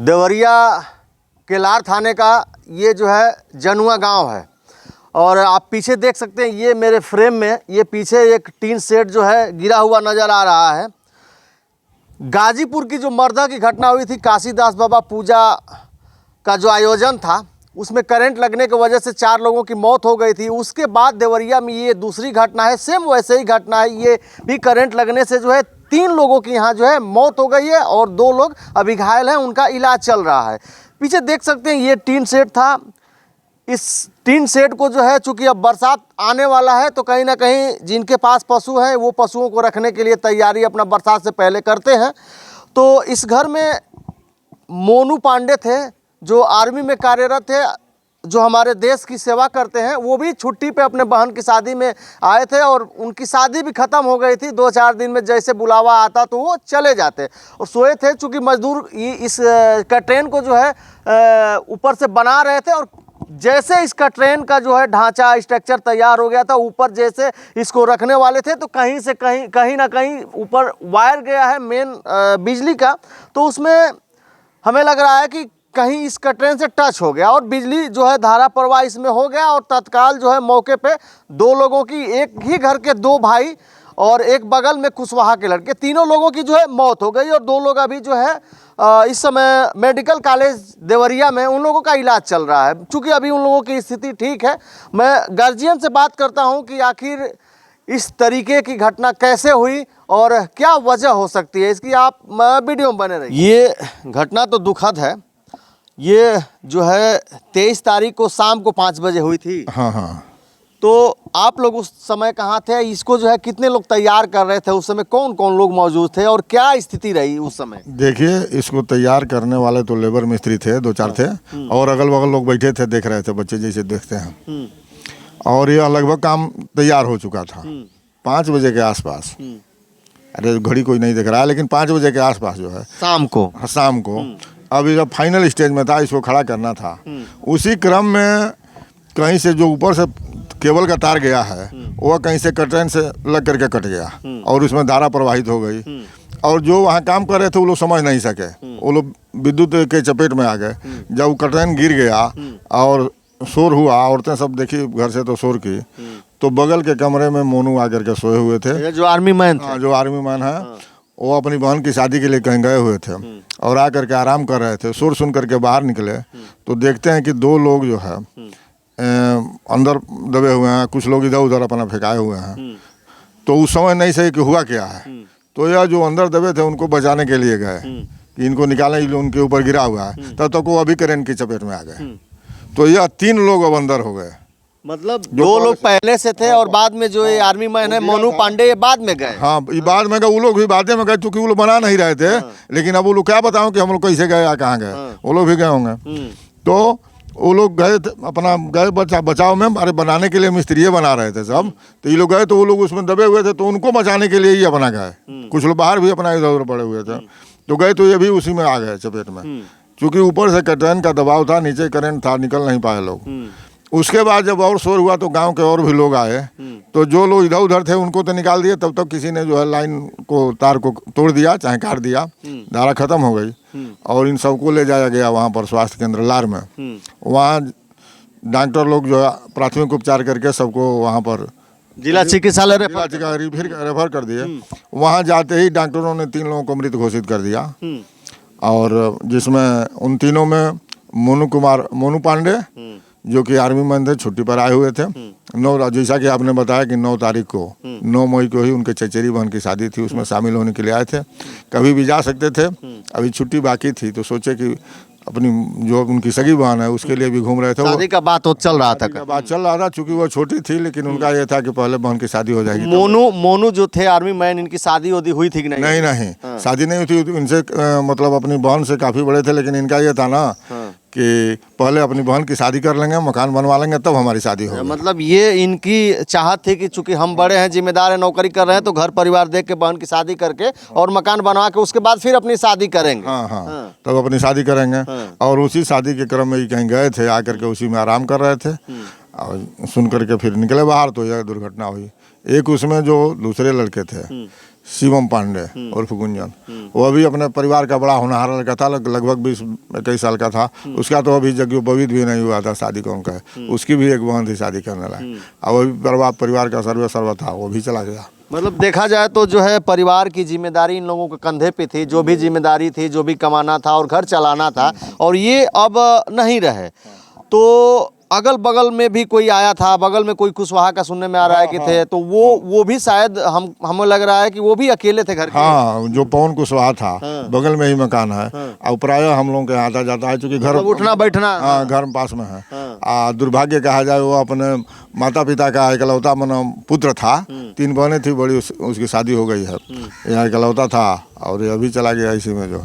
देवरिया केलार थाने का ये जो है जनुआ गांव है और आप पीछे देख सकते हैं ये मेरे फ्रेम में ये पीछे एक टीन सेट जो है गिरा हुआ नज़र आ रहा है। गाजीपुर की जो मर्दा की घटना हुई थी, काशीदास बाबा पूजा का जो आयोजन था उसमें करंट लगने की वजह से 4 लोगों की मौत हो गई थी। उसके बाद देवरिया में ये दूसरी घटना है, सेम वैसे ही घटना है। ये भी करंट लगने से जो है 3 लोगों की यहाँ जो है मौत हो गई है और 2 लोग अभी घायल हैं, उनका इलाज चल रहा है। पीछे देख सकते हैं ये टीन सेट था। इस टीन सेट को जो है चूँकि अब बरसात आने वाला है तो कहीं ना कहीं जिनके पास पशु हैं वो पशुओं को रखने के लिए तैयारी अपना बरसात से पहले करते हैं। तो इस घर में मोनू पांडे थे जो आर्मी में कार्यरत थे, जो हमारे देश की सेवा करते हैं। वो भी छुट्टी पे अपने बहन की शादी में आए थे और उनकी शादी भी ख़त्म हो गई थी। 2-4 दिन में जैसे बुलावा आता तो वो चले जाते और सोए थे। चूँकि मजदूर इस कट्रेन को जो है ऊपर से बना रहे थे और जैसे इसका ट्रेन का जो है ढांचा स्ट्रक्चर तैयार हो गया था, ऊपर जैसे इसको रखने वाले थे तो कहीं से कहीं ना कहीं ऊपर वायर गया है मेन बिजली का। तो उसमें हमें लग रहा है कि कहीं इसका ट्रेन से टच हो गया और बिजली जो है धारा प्रवाह इसमें हो गया और तत्काल जो है मौके पे 2 लोगों की, एक ही घर के 2 भाई और एक बगल में कुशवाहा के लड़के, 3 लोगों की जो है मौत हो गई और 2 लोग अभी जो है इस समय मेडिकल कॉलेज देवरिया में उन लोगों का इलाज चल रहा है। चूँकि अभी उन लोगों की स्थिति ठीक है। मैं गार्जियन से बात करता हूँ कि आखिर इस तरीके की घटना कैसे हुई और क्या वजह हो सकती है इसकी। आप वीडियो में बने रहिए। ये घटना तो दुखद है। ये जो है 23 तारीख को शाम को 5 बजे हुई थी। हाँ। तो आप लोग उस समय कहाँ थे? इसको जो है कितने लोग तैयार कर रहे थे? उस समय कौन कौन लोग मौजूद थे और क्या स्थिति रही उस समय? देखिए, इसको तैयार करने वाले तो लेबर मिस्त्री थे, 2-4 थे और अगल बगल लोग बैठे थे, देख रहे थे, बच्चे जैसे देखते हैं। और यह लगभग काम तैयार हो चुका था 5 बजे के आसपास। अरे घड़ी कोई नहीं देख रहा है, लेकिन 5 बजे के आसपास जो है शाम को अभी जब फाइनल स्टेज में था, इसको खड़ा करना था। उसी क्रम में कहीं से जो ऊपर से केबल का तार गया है वह कहीं से कट्रेन से लग करके कट गया और उसमें धारा प्रवाहित हो गई। और जो वहाँ काम कर रहे थे वो लोग समझ नहीं सके, वो लोग विद्युत के चपेट में आ गए। जब वो कट्रेन गिर गया और शोर हुआ, औरतें सब देखी घर से तो शोर की, तो बगल के कमरे में मोनू आकर के सोए हुए थे। जो आर्मी मैन थे। जो आर्मी मैन है वो अपनी बहन की शादी के लिए कहीं गए हुए थे और आ करके आराम कर रहे थे। शोर सुन करके बाहर निकले तो देखते हैं कि 2 लोग जो है अंदर दबे हुए हैं, कुछ लोग इधर उधर अपना फेंकाए हुए हैं। तो उस समय नहीं सही कि हुआ क्या है। तो यह जो अंदर दबे थे उनको बचाने के लिए गए कि इनको निकालने के लिए, उनके ऊपर गिरा हुआ है, तब तक वो अभी करंट की चपेट में आ गए। तो यह 3 लोग अब अंदर हो गए। मतलब 2 लोग पहले से थे और बाद में जो ये आर्मी मैन है मोनू पांडे ये बाद में गए। हाँ, ये बाद में गए। वो लोग भी बाद में गए क्योंकि वो लोग बना नहीं रहे थे। लेकिन अब वो लोग क्या बताऊं कि हम लोग कैसे गए या कहाँ गए। वो लोग भी गए होंगे। तो वो लोग गए अपना बचाव में, अरे बनाने के लिए मिस्त्री बना रहे थे सब। तो ये लोग गए तो वो लोग उसमें दबे हुए थे, तो उनको बचाने के लिए ही अपना गए। कुछ लोग बाहर भी अपना इधर उधर पड़े हुए थे। तो गए तो ये भी उसी में आ गए चपेट में। चूँकि ऊपर से कट्रेन का दबाव था, नीचे करंट था, निकल नहीं पाए लोग। उसके बाद जब और शोर हुआ तो गांव के और भी लोग आए। तो जो लोग इधर उधर थे उनको तो निकाल दिए। तब तक किसी ने जो है लाइन को, तार को तोड़ दिया, चाहे काट दिया, धारा खत्म हो गई। और इन सबको ले जाया गया वहाँ पर स्वास्थ्य केंद्र लार में। वहाँ डॉक्टर लोग जो है प्राथमिक उपचार करके सबको वहाँ पर जिला चिकित्सालय रेफर कर दिए। वहाँ जाते ही डॉक्टरों ने 3 लोगों को मृत घोषित कर दिया। और जिसमें उन तीनों में मोनू पांडे जो कि आर्मी मैन थे, छुट्टी पर आए हुए थे। 9, जैसा कि आपने बताया कि 9 तारीख को 9 मई को ही उनके चचेरी बहन की शादी थी, उसमें शामिल होने के लिए आए थे। कभी भी जा सकते थे, अभी छुट्टी बाकी थी तो सोचे कि अपनी जो उनकी सगी बहन है उसके लिए भी घूम रहे थे। शादी का बात चल रहा था। चूँकि वो छोटी थी, लेकिन उनका ये था कि पहले बहन की शादी हो जाएगी। मोनू जो थे आर्मी मैन, इनकी शादी हुई थी कि नहीं? नहीं, शादी नहीं हुई थी। इनसे मतलब अपनी बहन से काफ़ी बड़े थे, लेकिन इनका ये था ना कि पहले अपनी बहन की शादी कर लेंगे, मकान बनवा लेंगे, तब हमारी शादी होगी। मतलब ये इनकी चाहत थी कि चूंकि हम बड़े हैं, जिम्मेदार हैं, नौकरी कर रहे हैं, तो घर परिवार देख के बहन की शादी करके और मकान बनवा के उसके बाद फिर अपनी शादी करेंगे। हाँ। तब अपनी शादी करेंगे। और उसी शादी के क्रम में ही कहीं गए थे, आकर के उसी में आराम कर रहे थे और सुन करके फिर निकले बाहर तो यह दुर्घटना हुई। एक उसमें जो दूसरे लड़के थे शिवम पांडे उर्फ गुंजन। वो अभी अपने परिवार का बड़ा होनहार लड़का था, लगभग 20-21 साल का था। उसका तो अभी यज्ञोपवीत भी नहीं हुआ था, शादी कौन का है। उसकी भी एक बहन थी शादी करने लायक, और वो भी परिवार का सर्व था, वो भी चला गया। मतलब देखा जाए तो जो है परिवार की जिम्मेदारी इन लोगों के कंधे पे थी, जो भी जिम्मेदारी थी, जो भी कमाना था और घर चलाना था, और ये अब नहीं रहे। तो अगल बगल में भी कोई आया था, बगल में कोई कुशवाहा का सुनने में आ रहा है कि थे, तो वो भी शायद हमें लग रहा है कि वो भी अकेले थे घर के। हाँ, जो पवन कुशवाहा था बगल में ही मकान है, और प्राय हम लोगों के यहाँ आता जाता है, चूँकि घर उठना बैठना हाँ घर पास में है। दुर्भाग्य कहा जाए, वो अपने माता पिता का इकलौता पुत्र था। 3 बहनें थी बड़ी, उसकी शादी हो गई है, यहाँ इकलौता था, और ये अभी चला गया इसी में जो।